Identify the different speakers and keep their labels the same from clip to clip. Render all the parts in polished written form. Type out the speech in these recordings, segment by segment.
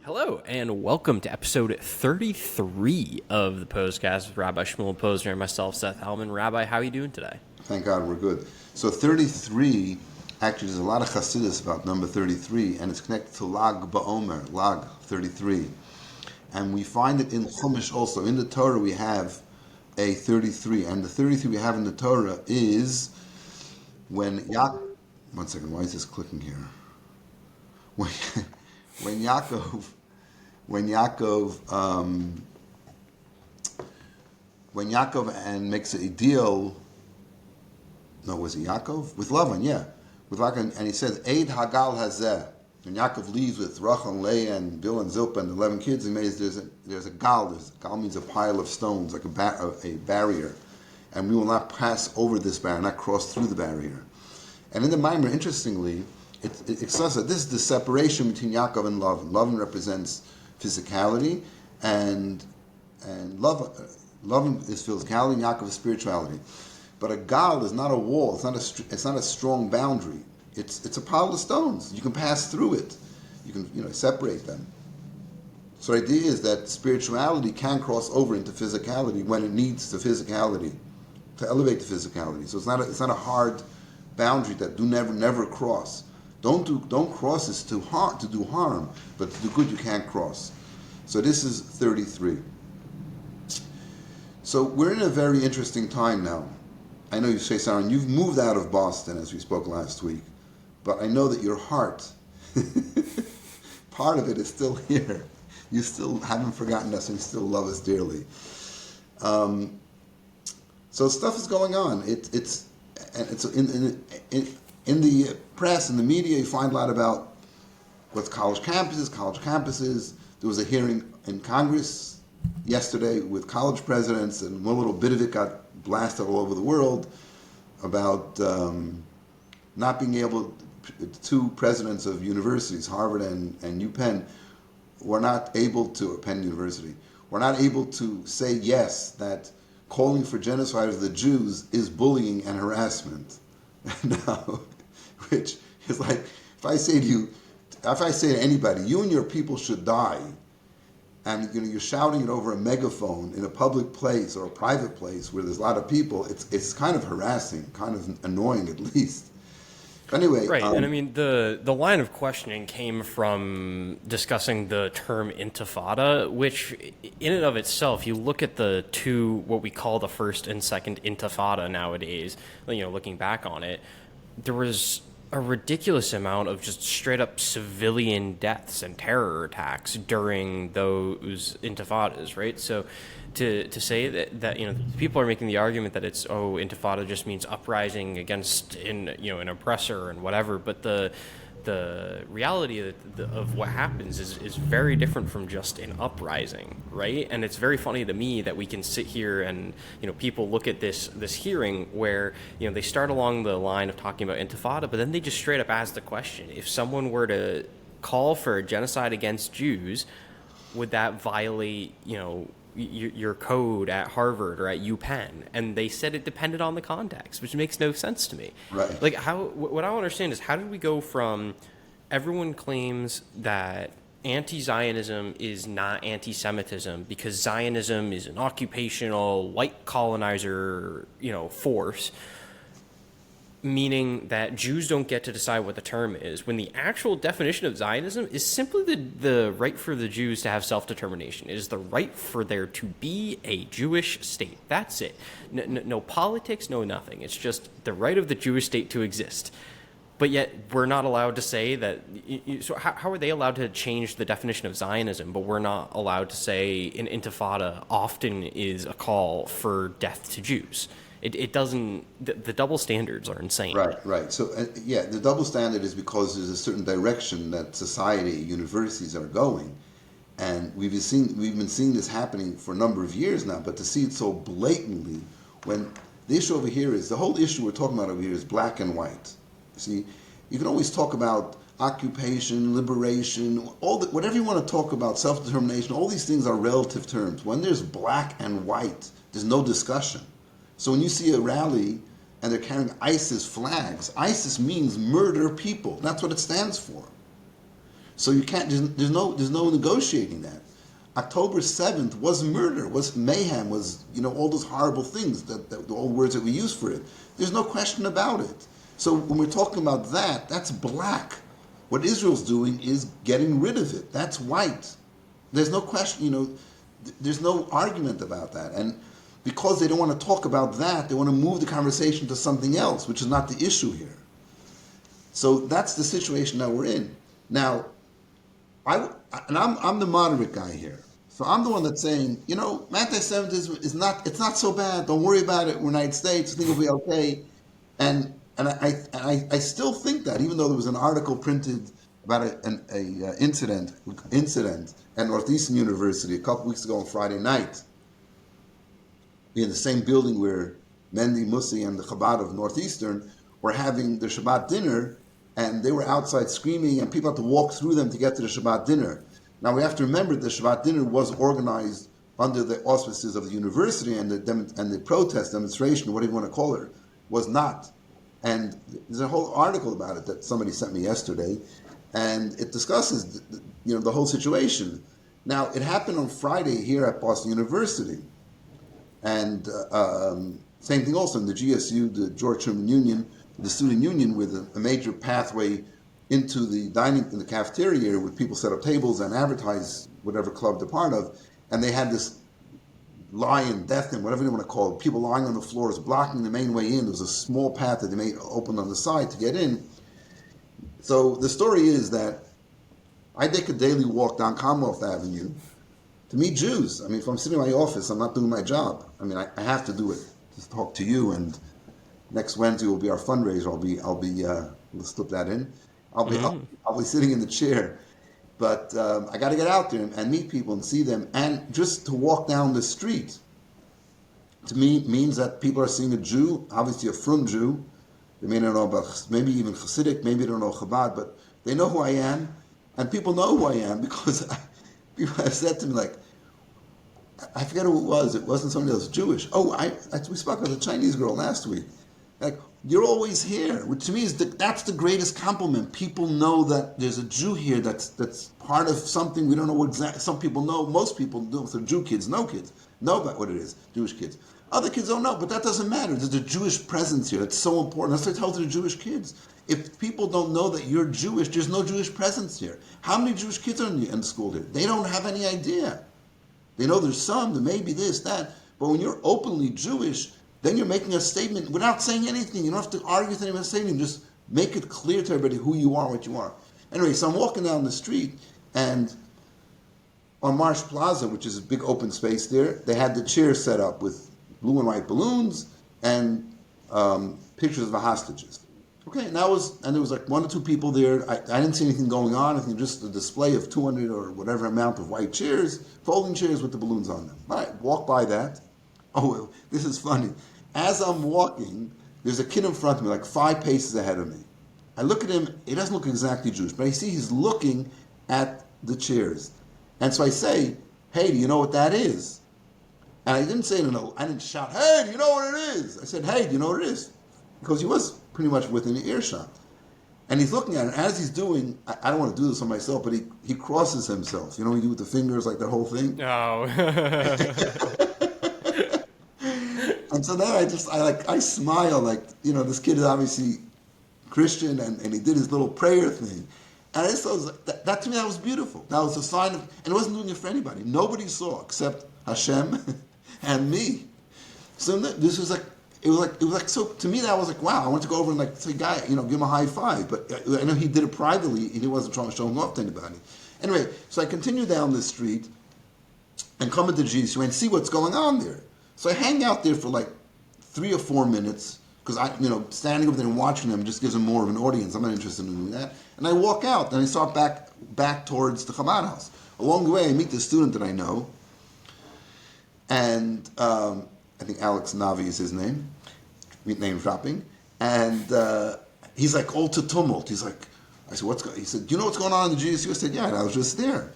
Speaker 1: Hello, and welcome to episode 33 of the Pos-cast with Rabbi Shmuel Posner and myself, Seth Hellman. Rabbi, how are you doing today?
Speaker 2: Thank God we're good. So 33, actually there's a lot of Chassidus about number 33, and it's connected to Lag Ba'omer, Lag 33. And we find it in Chumash also. In the Torah we have a 33, and the 33 we have in the Torah is when one second, why is this clicking here? When Yaakov and makes a deal. No, was it Yaakov? With Lavan, yeah. With Lavan, and he says, Eid Hagal Hazeh. When Yaakov leaves with Rachel and Leah and Bill and Zilpah and 11 kids, there's a gal. Gal means a pile of stones, like a barrier. And we will not pass over this barrier, not cross through the barrier. And in the Maimer, interestingly, it says that this is the separation between Yaakov and Lavan. Lavan represents physicality, and Lavan is physicality, and Yaakov is spirituality. But a gal is not a wall. It's not a strong boundary. It's a pile of stones. You can pass through it. You can separate them. So the idea is that spirituality can cross over into physicality when it needs the physicality to elevate the physicality. So it's not a hard boundary that never cross. Don't cross this to do harm, but to do good you can't cross. So this is 33. So we're in a very interesting time now. I know you say, Saran, you've moved out of Boston, as we spoke last week, but I know that your heart, part of it is still here. You still haven't forgotten us and you still love us dearly. So stuff is going on. It's in the press, in the media, you find a lot about what's college campuses. There was a hearing in Congress yesterday with college presidents, and one little bit of it got blasted all over the world about not being able. Two presidents of universities, Harvard and UPenn, were not able to, Penn University, were not able to say yes, that calling for genocide of the Jews is bullying and harassment. Now, which is like, if I say to anybody, you and your people should die, and you're shouting it over a megaphone in a public place or a private place where there's a lot of people, it's kind of harassing, kind of annoying at least. Anyway,
Speaker 1: right, and I mean the line of questioning came from discussing the term intifada, which in and of itself, you look at the two, what we call the first and second intifada nowadays, looking back on it, there was a ridiculous amount of just straight up civilian deaths and terror attacks during those intifadas, right? So to say that people are making the argument that it's intifada just means uprising against an oppressor and whatever, but the reality of what happens is very different from just an uprising, right? And it's very funny to me that we can sit here and people look at this hearing where they start along the line of talking about intifada, but then they just straight up ask the question: if someone were to call for a genocide against Jews, would that violate your code at Harvard or at UPenn? And they said it depended on the context, which makes no sense to me.
Speaker 2: Right.
Speaker 1: Like, what I don't understand is, how did we go from everyone claims that anti-Zionism is not anti-Semitism because Zionism is an occupational white colonizer, force, meaning that Jews don't get to decide what the term is, when the actual definition of Zionism is simply the right for the Jews to have self-determination. It is the right for there to be a Jewish state. That's it. No politics, no nothing. It's just the right of the Jewish state to exist. But yet we're not allowed to say that. So how are they allowed to change the definition of Zionism, but we're not allowed to say an intifada often is a call for death to Jews? It doesn't. The double standards are insane.
Speaker 2: Right. So the double standard is because there's a certain direction that society, universities are going, and we've been seeing this happening for a number of years now. But to see it so blatantly, when the issue over here is, the whole issue we're talking about over here is black and white. See, you can always talk about occupation, liberation, whatever you want to talk about, self-determination. All these things are relative terms. When there's black and white, there's no discussion. So when you see a rally and they're carrying ISIS flags, ISIS means murder people. That's what it stands for. So you can't. There's no negotiating that. October 7th was murder, was mayhem, was all those horrible things that the old words that we use for it. There's no question about it. So when we're talking about that, that's black. What Israel's doing is getting rid of it. That's white. There's no question. There's no argument about that. And because they don't want to talk about that, they want to move the conversation to something else, which is not the issue here. So that's the situation that we're in. Now, I'm the moderate guy here. So I'm the one that's saying, anti-Semitism it's not so bad. Don't worry about it. We're United States. I think it'll be okay. And I still think that, even though there was an article printed about an incident at Northeastern University a couple weeks ago on Friday night, in the same building where Mendy Musi and the Chabad of Northeastern were having their Shabbat dinner, and they were outside screaming, and people had to walk through them to get to the Shabbat dinner. Now we have to remember the Shabbat dinner was organized under the auspices of the university, and the protest demonstration, whatever you want to call it, was not. And there's a whole article about it that somebody sent me yesterday, and it discusses the whole situation. Now it happened on Friday here at Boston University, and same thing also in the GSU, the George Sherman Union, the student union, with a major pathway into the dining in the cafeteria area, where people set up tables and advertise whatever club they're part of, and they had this lion, death and whatever you want to call it, people lying on the floors blocking the main way in. There was a small path that they made open on the side to get in. So the story is that I take a daily walk down Commonwealth Avenue to meet Jews. I mean, if I'm sitting in my office, I'm not doing my job. I mean, I have to do it to talk to you. And next Wednesday will be our fundraiser. We'll slip that in. I'll be sitting in the chair, but I got to get out there and meet people and see them. And just to walk down the street, to me, means that people are seeing a Jew, obviously a frum Jew. They may not know about, maybe even Hasidic, maybe they don't know Chabad, but they know who I am, and people know who I am because people have said to me, like, I forget who it was. It wasn't somebody else Jewish. Oh, we spoke with a Chinese girl last week. Like, you're always here, which to me is that's the greatest compliment. People know that there's a Jew here that's part of something. We don't know what exactly. Some people know. Most people do. So Jew kids know about what it is. Jewish kids. Other kids don't know, but that doesn't matter. There's a Jewish presence here. That's so important. That's what I tell to the Jewish kids. If people don't know that you're Jewish, there's no Jewish presence here. How many Jewish kids are in the school here? They don't have any idea. They know there's some, there may be this, that. But when you're openly Jewish, then you're making a statement without saying anything. You don't have to argue with anyone saying, just make it clear to everybody who you are, what you are. Anyway, so I'm walking down the street, and on Marsh Plaza, which is a big open space there, they had the chairs set up with blue and white balloons and pictures of the hostages. Okay, and there was like one or two people there. I didn't see anything going on. I think just a display of 200 or whatever amount of white chairs, folding chairs with the balloons on them. All right, walk by that. Oh, this is funny. As I'm walking, there's a kid in front of me, like 5 paces ahead of me. I look at him. He doesn't look exactly Jewish, but I see he's looking at the chairs. And so I say, hey, do you know what that is? And I didn't say, no, I didn't shout, hey, do you know what it is? I said, hey, do you know what it is? Because he was pretty much within the earshot. And he's looking at it, and as he's doing, I don't want to do this on myself, but he crosses himself. You know, you do with the fingers, like that whole thing?
Speaker 1: Oh.
Speaker 2: And so then I smile, like, this kid is obviously Christian, and he did his little prayer thing. And I just thought, that to me, that was beautiful. That was a sign of, and he wasn't doing it for anybody. Nobody saw except Hashem and me. So this was like, it was like, so to me that was like, wow, I want to go over and like say, guy, give him a high five. But I know he did it privately, and he wasn't trying to show him off to anybody. Anyway, so I continue down the street and come into GSU and see what's going on there. So I hang out there for like 3 or 4 minutes, because standing over there and watching them just gives them more of an audience. I'm not interested in doing that. And I walk out, and I start back towards the Chabad house. Along the way, I meet this student that I know, and I think Alex Navi is his name, name dropping, and he's like all to tumult. He's like, I said, he said, do you know what's going on in the GSU? I said, yeah, and I was just there.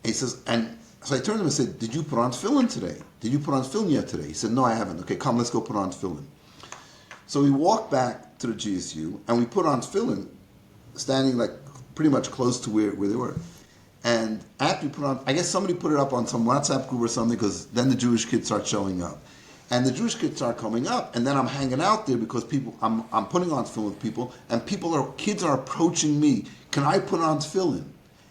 Speaker 2: He says, and so I turned to him and said, did you put on tefillin today? Did you put on tefillin yet today? He said, no, I haven't. Okay, come, let's go put on tefillin. So we walked back to the GSU, and we put on tefillin, standing like pretty much close to where they were. And after we put on, I guess somebody put it up on some WhatsApp group or something, because then the Jewish kids start showing up. And the Jewish kids start coming up, and then I'm hanging out there because I'm putting on tefillin with people, and kids are approaching me. Can I put on tefillin?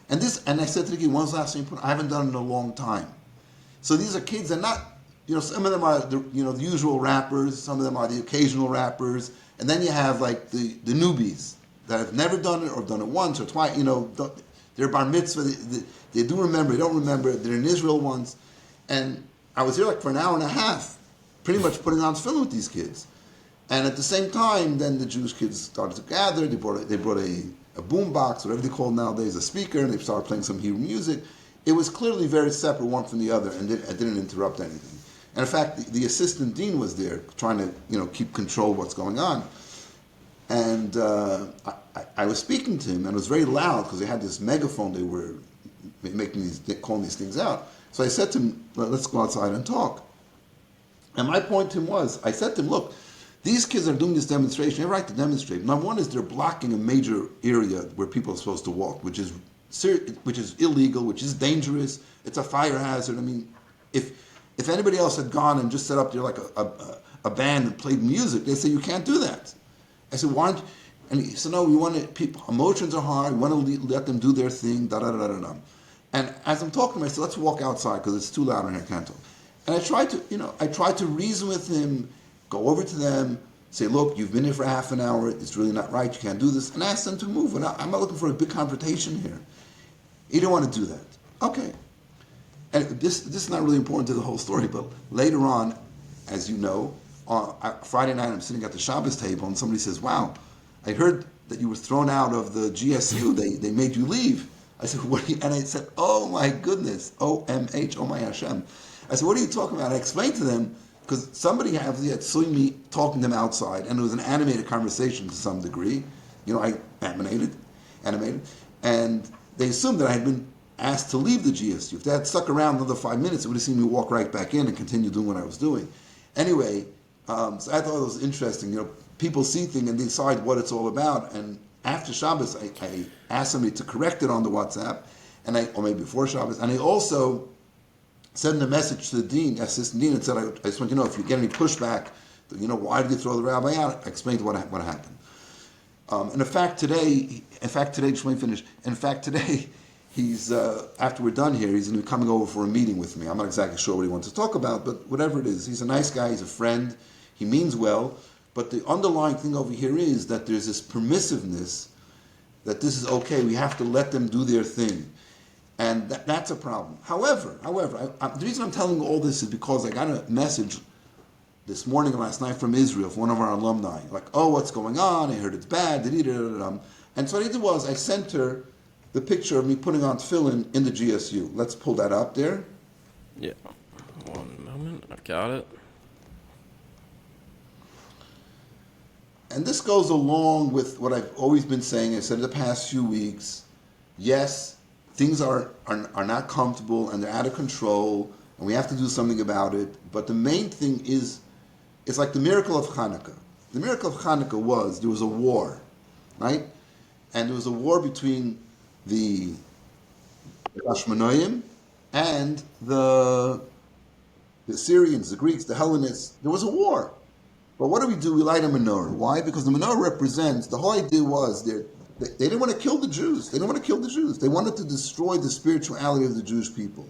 Speaker 2: And I said to the kid, when's the last time you put on? I haven't done it in a long time. So these are kids that not, some of them are the usual rappers, some of them are the occasional rappers, and then you have like the newbies that have never done it or done it once or twice. They're bar mitzvah. They do remember. They don't remember. They're in Israel once, and I was here like for an hour and a half, pretty much putting on tefillin with these kids. And at the same time, then the Jewish kids started to gather. They brought a boom box, whatever they call it nowadays, a speaker, and they started playing some Hebrew music. It was clearly very separate one from the other, and it didn't interrupt anything. And in fact, the assistant dean was there trying to keep control of what's going on. And I was speaking to him, and it was very loud because they had this megaphone. They were calling these things out. So I said to him, let's go outside and talk. And my point to him was, I said to him, look, these kids are doing this demonstration. They have a right to demonstrate. Number one is they're blocking a major area where people are supposed to walk, which is illegal, which is dangerous. It's a fire hazard. I mean, if anybody else had gone and just set up there like a band and played music, they'd say you can't do that. I said, why don't you? And he said, no, we want to, people, emotions are hard. We want to let them do their thing, da-da-da-da-da. And as I'm talking to him, I said, let's walk outside because it's too loud in here, I can't talk. And I tried to reason with him, go over to them, say, look, you've been here for half an hour. It's really not right. You can't do this. And ask them to move. I'm not looking for a big confrontation here. He didn't want to do that. Okay. And this is not really important to the whole story, but later on, as you know, Friday night I'm sitting at the Shabbos table and somebody says, wow, I heard that you were thrown out of the GSU. They made you leave. I said, what are you? And I said, oh my goodness, OMH, oh my Hashem. I said, what are you talking about? I explained to them, because somebody had seen me talking to them outside, and it was an animated conversation to some degree. I animated, and they assumed that I had been asked to leave the GSU. If they had stuck around another 5 minutes, they would have seen me walk right back in and continue doing what I was doing. Anyway, so I thought it was interesting. People see things and decide what it's all about. And after Shabbos, I asked somebody to correct it on the WhatsApp, or maybe before Shabbos, and I also sent a message to the dean, assistant dean, and said, I just want you to know if you get any pushback, why did you throw the rabbi out? I explained what happened. And in fact, today, just let me finish. In fact, today, he's, after we're done here, he's going to be coming over for a meeting with me. I'm not exactly sure what he wants to talk about, but whatever it is, he's a nice guy, he's a friend, he means well, but the underlying thing over here is that there's this permissiveness, that this is okay, we have to let them do their thing. And that's a problem. However, the reason I'm telling you all this is because I got a message this morning and last night from Israel, from one of our alumni, like, oh, what's going on? I heard it's bad. And so what I did was I sent her the picture of me putting on tefillin in the GSU. Let's pull that up there.
Speaker 1: Yeah. One moment. I've got it.
Speaker 2: And this goes along with what I've always been saying. I said in the past few weeks, yes, things are not comfortable and they're out of control and we have to do something about it. But the main thing is, it's like the miracle of Chanukah. The miracle of Chanukah was, there was a war, right? And there was a war between the Hashmonaim and the Syrians, the Greeks, the Hellenists. There was a war. But what do? We light a menorah. Why? Because the menorah represents, the whole idea was, they didn't want to kill the Jews. They They wanted to destroy the spirituality of the Jewish people.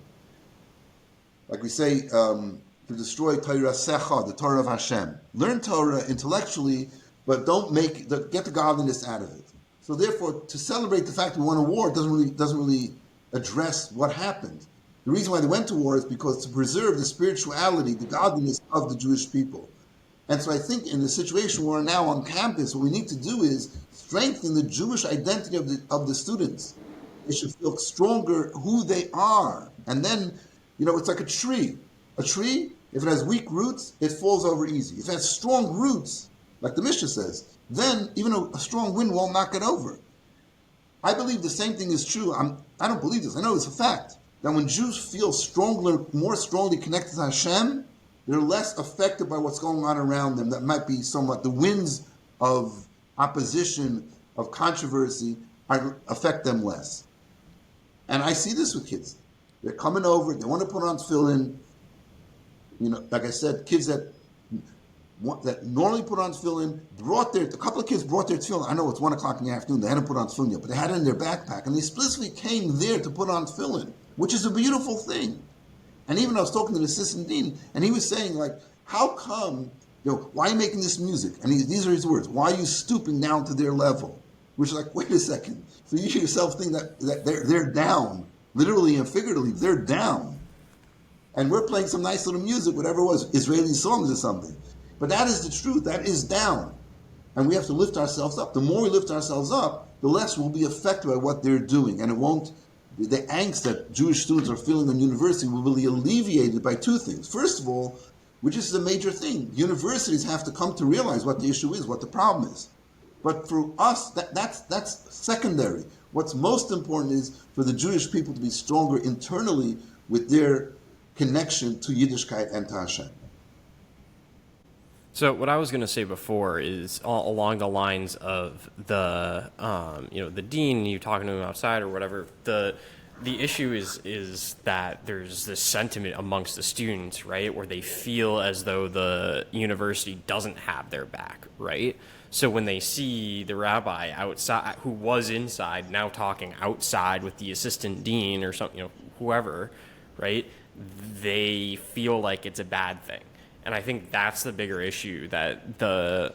Speaker 2: Like we say, to destroy Torah Secha, the Torah of Hashem. Learn Torah intellectually, but get the godliness out of it. So therefore, to celebrate the fact we won a war doesn't really address what happened. The reason why they went to war is because to preserve the spirituality, the godliness of the Jewish people. And so I think in the situation we're now on campus, what we need to do is strengthen the Jewish identity of the students. They should feel stronger who they are. And then, it's like a tree. A tree, if it has weak roots, it falls over easy. If it has strong roots, like the Mishnah says, then even a strong wind won't knock it over. I believe the same thing is true. I don't believe this. I know it's a fact. That when Jews feel more strongly connected to Hashem, they're less affected by what's going on around them. That might be somewhat the winds of opposition, of controversy. affect them less. And I see this with kids. They're coming over, they want to put on tefillin. Like I said, kids that normally put on tefillin, a couple of kids brought their tefillin. I know it's 1 o'clock in the afternoon, they hadn't put on tefillin yet, but they had it in their backpack, and they explicitly came there to put on tefillin, which is a beautiful thing. And even I was talking to the assistant dean, and he was saying, like, how come, why are you making this music? And these are his words, why are you stooping down to their level? Which is like, wait a second. So you yourself think that they're down, literally and figuratively, they're down. And we're playing some nice little music, whatever it was, Israeli songs or something. But that is the truth, that is down. And we have to lift ourselves up. The more we lift ourselves up, the less we'll be affected by what they're doing. And the angst that Jewish students are feeling in university will be alleviated by two things. First of all, which is a major thing, universities have to come to realize what the issue is, what the problem is. But for us, that's secondary. What's most important is for the Jewish people to be stronger internally with their connection to Yiddishkeit and to Hashem.
Speaker 1: So what I was going to say before is along the lines of the dean, you talking to him outside or whatever. The issue is that there's this sentiment amongst the students, right, where they feel as though the university doesn't have their back, right? So when they see the rabbi outside, who was inside, now talking outside with the assistant dean or something, whoever, right, they feel like it's a bad thing. And I think that's the bigger issue that the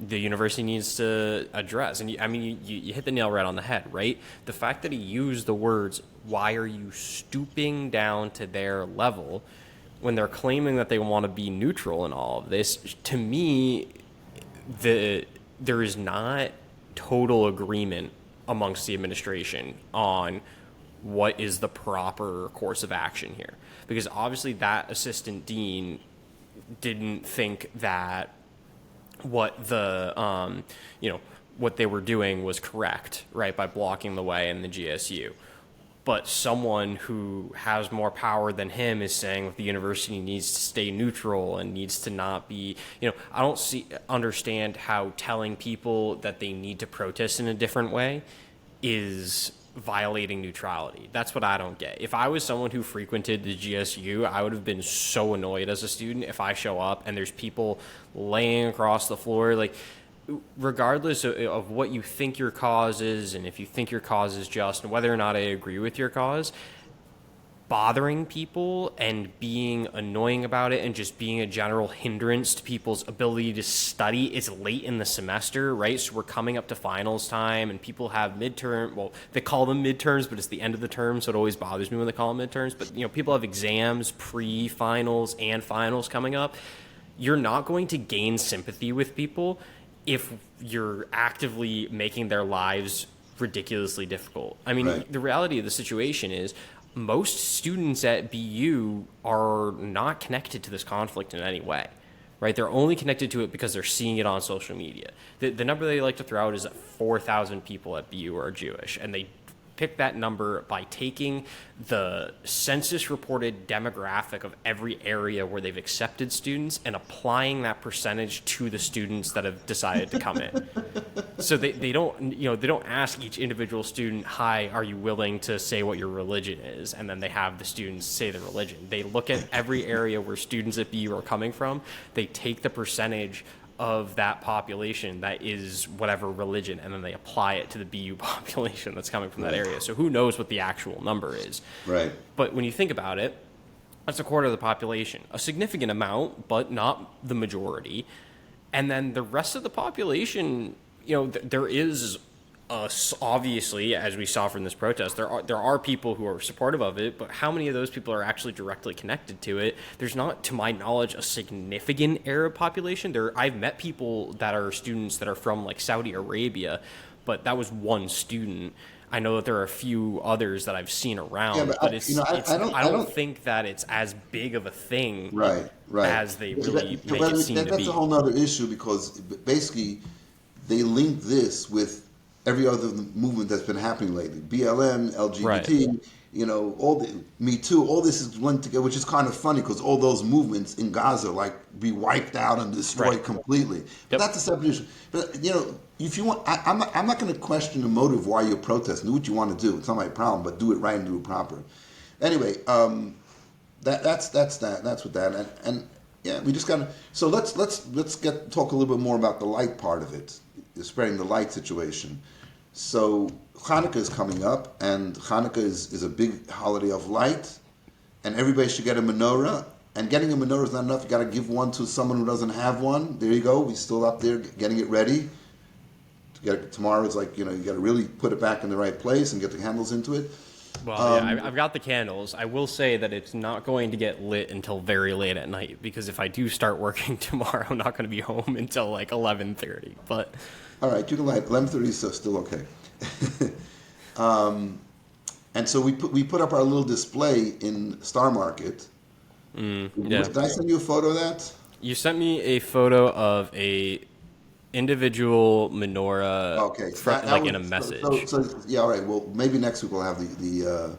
Speaker 1: university needs to address. And you hit the nail right on the head, right? The fact that he used the words, why are you stooping down to their level, when they're claiming that they want to be neutral in all of this, to me, there is not total agreement amongst the administration on what is the proper course of action here. Because obviously that assistant dean didn't think that what what they were doing was correct, right, by blocking the way in the GSU. But someone who has more power than him is saying that the university needs to stay neutral and needs to not be, I don't understand how telling people that they need to protest in a different way is violating neutrality. That's what I don't get. If I was someone who frequented the GSU, I would have been so annoyed as a student if I show up and there's people laying across the floor, like, regardless of what you think your cause is, and if you think your cause is just, and whether or not I agree with your cause, bothering people and being annoying about it and just being a general hindrance to people's ability to study. It's late in the semester, right? So we're coming up to finals time and people have they call them midterms, but it's the end of the term, so it always bothers me when they call them midterms. But people have exams, pre-finals and finals coming up. You're not going to gain sympathy with people if you're actively making their lives ridiculously difficult. I mean, right. The reality of the situation is most students at BU are not connected to this conflict in any way, right? They're only connected to it because they're seeing it on social media. The number they like to throw out is that 4,000 people at BU are Jewish, and they pick that number by taking the census-reported demographic of every area where they've accepted students and applying that percentage to the students that have decided to come in. So they don't ask each individual student, "Hi, are you willing to say what your religion is?" And then they have the students say the religion. They look at every area where students at BU are coming from. They take the percentage of that population that is whatever religion, and then they apply it to the BU population that's coming from that area. So who knows what the actual number is. Right. But when you think about it, that's a quarter of the population. A significant amount, but not the majority. And then the rest of the population, there is obviously, as we saw from this protest, there are people who are supportive of it, but how many of those people are actually directly connected to it? There's not, to my knowledge, a significant Arab population. I've met people that are students that are from like Saudi Arabia, but that was one student. I know that there are a few others that I've seen around, but I don't think that it's as big of a thing, right. as they really make it seem to be.
Speaker 2: That's a whole other issue, because basically they link this with every other movement that's been happening lately, BLM, LGBT, right. all the Me Too, all this is linked together, which is kind of funny because all those movements in Gaza be wiped out and destroyed
Speaker 1: Right.
Speaker 2: completely. But
Speaker 1: Yep.
Speaker 2: that's a separate issue. But if you want, I'm not going to question the motive why you're protesting. Do what you want to do. It's not my problem, but do it right and do it proper. Anyway, that's that. That's what that and yeah, we just got to. So let's talk a little bit more about the light part of it, spreading the light situation. So Chanukah is coming up, and Chanukah is a big holiday of light, and everybody should get a menorah. And getting a menorah is not enough. You got to give one to someone who doesn't have one. There you go. We're still up there getting it ready. Tomorrow is like, you got to really put it back in the right place and get the candles into it.
Speaker 1: Well, yeah, I've got the candles. I will say that it's not going to get lit until very late at night, because if I do start working tomorrow, I'm not going to be home until like 11:30. But
Speaker 2: All right, you can light 11:30, so still okay. And so we put up our little display in Star Market.
Speaker 1: yeah.
Speaker 2: Did I send you a photo of that?
Speaker 1: You sent me a photo of a individual menorah,
Speaker 2: Okay,
Speaker 1: like in a message.
Speaker 2: So yeah, all right. Well, maybe next week we'll have the.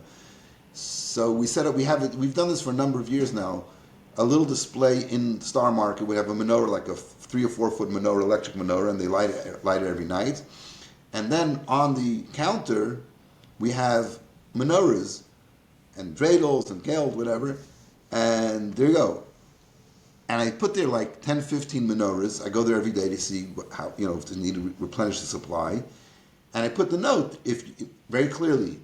Speaker 2: So we set up. We've done this for a number of years now. A little display in Star Market. We have a menorah, like a 3 or 4 foot menorah, electric menorah, and they light it every night. And then on the counter, we have menorahs and dreidels and kales, whatever. And there you go. And I put there like 10, 15 menorahs. I go there every day to see how, if they need to replenish the supply. And I put the note, very clearly,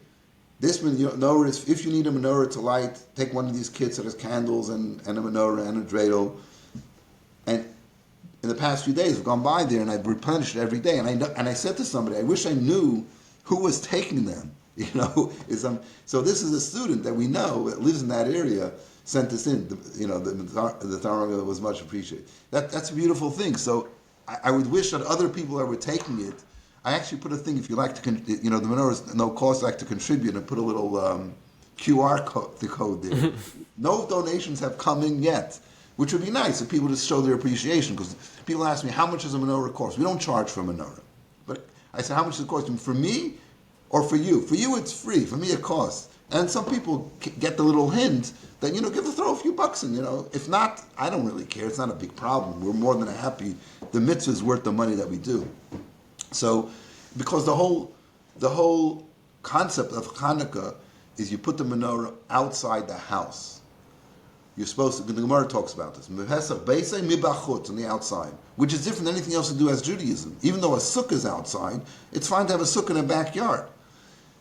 Speaker 2: this menorah is, if you need a menorah to light, take one of these kits that has candles and a menorah and a dreidel. And in the past few days, I've gone by there and I've replenished it every day. And I said to somebody, I wish I knew who was taking them. So this is a student that we know that lives in that area, sent this in. The Targum was much appreciated. That's a beautiful thing. So I would wish that other people that were taking it. I actually put a thing, if you like to, the menorah is no cost, like to contribute, and put a little QR code there. No donations have come in yet, which would be nice if people just show their appreciation, because people ask me, how much does a menorah cost? We don't charge for a menorah. But I said, how much does it cost? For me or for you? For you, it's free. For me, it costs. And some people get the little hint that, throw a few bucks in, If not, I don't really care. It's not a big problem. We're more than happy. The mitzvah is worth the money that we do. So, because the whole concept of Chanukah is you put the menorah outside the house. You're supposed to, the Gemara talks about this, on the outside, which is different than anything else to do as Judaism. Even though a sukkah is outside, it's fine to have a sukkah in a backyard.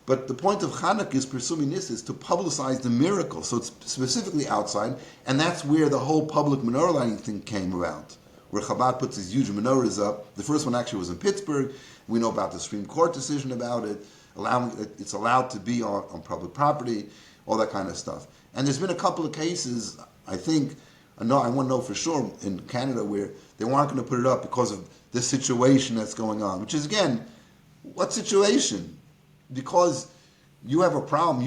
Speaker 2: But the point of Chanukah is pursuing this is to publicize the miracle. So it's specifically outside, and that's where the whole public menorah lighting thing came about, where Chabad puts these huge menorahs up. The first one actually was in Pittsburgh. We know about the Supreme Court decision about it, it's allowed to be on public property, all that kind of stuff. And there's been a couple of cases, I want to know for sure, in Canada, where they weren't going to put it up because of the situation that's going on, which is, again, what situation? Because you have a problem,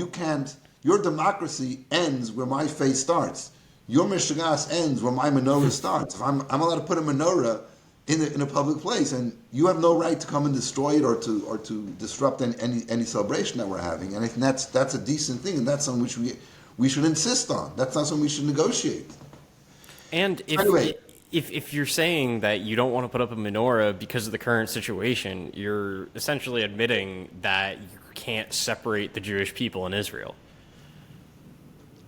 Speaker 2: your democracy ends where my faith starts. Your Mishagas ends where my menorah starts. If I'm allowed to put a menorah in a public place, and you have no right to come and destroy it or to disrupt any celebration that we're having. And I think that's a decent thing, and that's something which we should insist on. That's not something we should negotiate.
Speaker 1: And if you're saying that you don't want to put up a menorah because of the current situation, you're essentially admitting that you can't separate the Jewish people in Israel.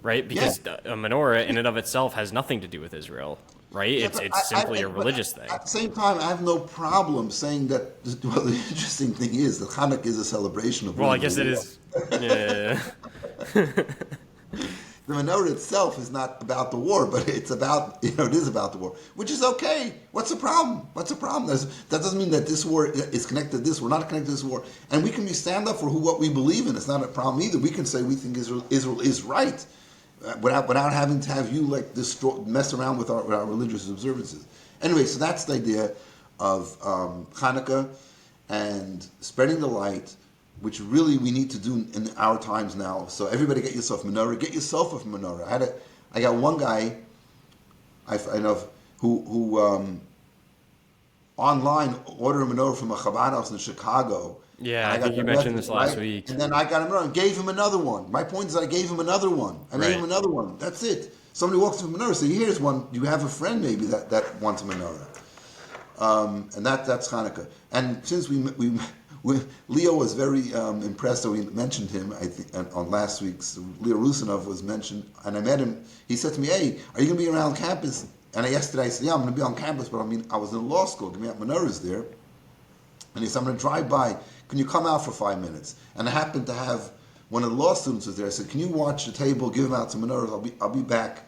Speaker 1: Right? Because a menorah in and of itself has nothing to do with Israel. Right? It's simply a religious thing.
Speaker 2: At the same time, I have no problem saying that. Well, the interesting thing is that Hanukkah is a celebration of.
Speaker 1: Well, I guess it is. Yeah.
Speaker 2: The menorah itself is not about the war, but it's about, it is about the war, which is okay. What's the problem? That doesn't mean that this war is connected to this. We're not connected to this war. And we can stand up for what we believe in. It's not a problem either. We can say we think Israel is right without having to have you mess around with our religious observances. Anyway, so that's the idea of Chanukah and spreading the light, which really we need to do in our times now. So everybody get yourself a menorah. Get yourself a menorah. I got one guy I know who online order a menorah from a Chabad house in Chicago.
Speaker 1: Yeah,
Speaker 2: And
Speaker 1: I think you mentioned this last
Speaker 2: right?
Speaker 1: week.
Speaker 2: And then I got a menorah and gave him another one. My point is I gave him another one. I made him
Speaker 1: Right.
Speaker 2: another one. That's it. Somebody walks with a menorah, so here's one. You have a friend maybe that wants a menorah. And that's Chanukah. And since we Leo was very impressed that we mentioned him, I think, on last week's, Leo Rusinov was mentioned, and I met him. He said to me, "Hey, are you going to be around campus?" And yesterday I said, "Yeah, I'm going to be on campus, but I was in law school, giving out menorahs there." And he said, "I'm going to drive by. Can you come out for 5 minutes?" And I happened to have one of the law students was there. I said, "Can you watch the table, give him out some menorahs? I'll be back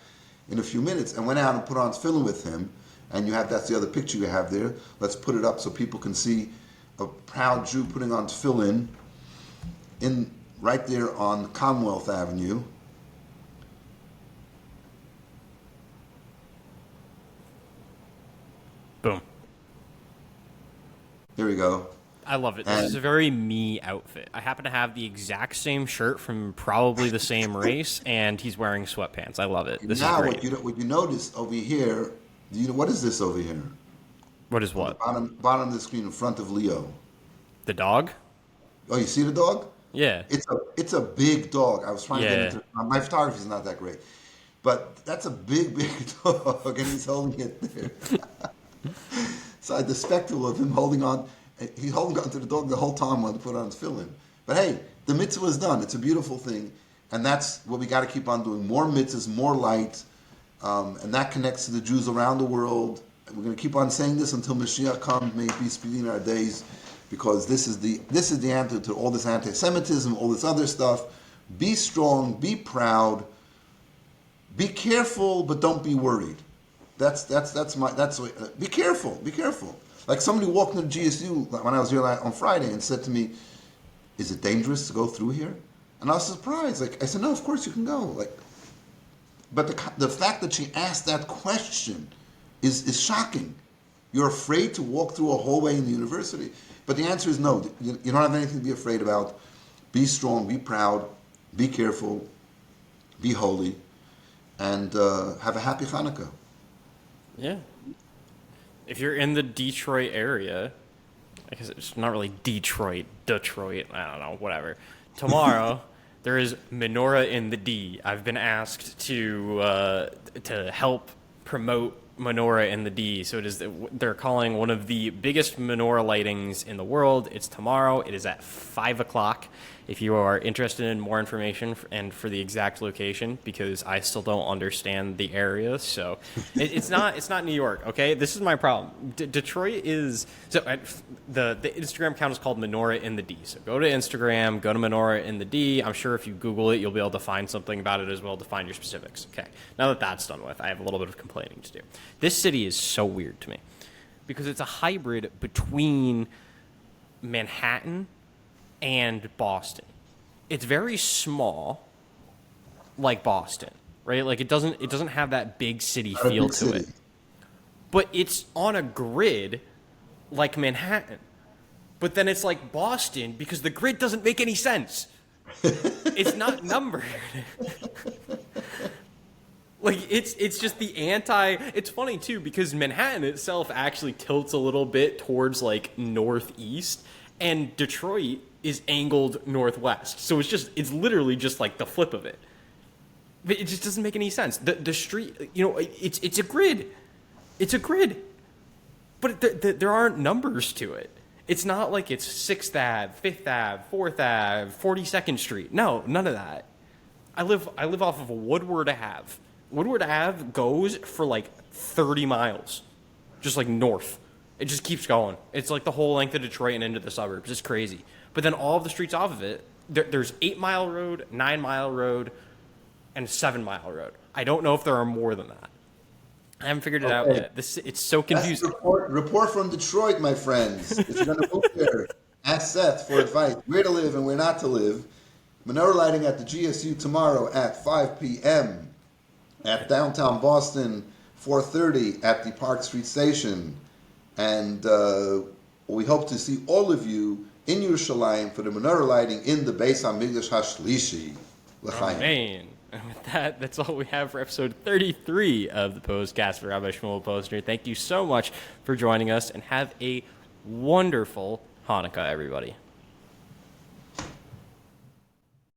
Speaker 2: in a few minutes." And went out and put on tefillin with him. And that's the other picture you have there. Let's put it up so people can see a proud Jew putting on tefillin right there on Commonwealth Avenue.
Speaker 1: Boom.
Speaker 2: There we go.
Speaker 1: I love it. This is a very me outfit. I happen to have the exact same shirt from probably the same race, and he's wearing sweatpants. I love it. This is
Speaker 2: Now,
Speaker 1: great.
Speaker 2: what you notice over here, what is this over here?
Speaker 1: What is what?
Speaker 2: Bottom of the screen in front of Leo.
Speaker 1: The dog?
Speaker 2: Oh, you see the dog?
Speaker 1: Yeah.
Speaker 2: It's a big dog. I was trying to
Speaker 1: Yeah.
Speaker 2: get into my photography is not that great, but that's a big dog, and he's holding it there. So I had the spectacle of him holding on. He's holding on to the dog the whole time while he put on his tefillin. But hey, the mitzvah is done. It's a beautiful thing, and that's what we got to keep on doing. More mitzvahs, more light, and that connects to the Jews around the world. And we're going to keep on saying this until Mashiach comes. May it be speedy in our days, because this is the antidote to all this anti-Semitism, all this other stuff. Be strong, be proud, be careful, but don't be worried. Be careful. Like somebody walked into GSU when I was here on Friday and said to me, "Is it dangerous to go through here?" And I was surprised. Like I said, "No, of course you can go." Like, but the fact that she asked that question is shocking. You're afraid to walk through a hallway in the university, but the answer is no. You don't have anything to be afraid about. Be strong, be proud, be careful, be holy, and have a happy Chanukah.
Speaker 1: Yeah. If you're in the Detroit area, I guess it's not really Detroit, I don't know, whatever. Tomorrow, there is Menorah in the D. I've been asked to help promote Menorah in the D. So they're calling one of the biggest menorah lightings in the world. It's tomorrow. It is at 5 o'clock. If you are interested in more information and for the exact location, because I still don't understand the area, so it's not New York. Okay, this is my problem. Detroit is the Instagram account is called Menorah in the D. So go to Instagram, go to Menorah in the D. I'm sure if you Google it, you'll be able to find something about it as well to find your specifics. Okay, now that that's done with, I have a little bit of complaining to do. This city is so weird to me because it's a hybrid between Manhattan and Boston. It's very small, like Boston, right? Like it doesn't have that big city feel to it. But it's on a grid like Manhattan. But then it's like Boston because the grid doesn't make any sense. It's not numbered. Like it's just it's funny too because Manhattan itself actually tilts a little bit towards like northeast, and Detroit is angled northwest. So it's literally just like the flip of it. It just doesn't make any sense. The street, it's a grid. It's a grid. But there aren't numbers to it. It's not like it's 6th Ave, 5th Ave, 4th Ave, 42nd Street. No, none of that. I live off of Woodward Ave. Woodward Ave goes for like 30 miles, just like north. It just keeps going. It's like the whole length of Detroit and into the suburbs. It's crazy. But then all of the streets off of it, there's 8 Mile Road, 9 Mile Road, and 7 Mile Road. I don't know if there are more than that. I haven't figured it out yet. It's so confusing.
Speaker 2: Report from Detroit, my friends. If you're going to move there, ask Seth for advice. Where to live and where not to live. Menorah lighting at the GSU tomorrow at 5 p.m. At downtown Boston, 4:30 at the Park Street Station. And we hope to see all of you in Yerushalayim for the menorah lighting in the Beis HaMikdash HaShlishi. L'chaim.
Speaker 1: Amen. And with that, that's all we have for episode 33 of the Pos-cast for Rabbi Shmuel Posner. Thank you so much for joining us, and have a wonderful Hanukkah, everybody.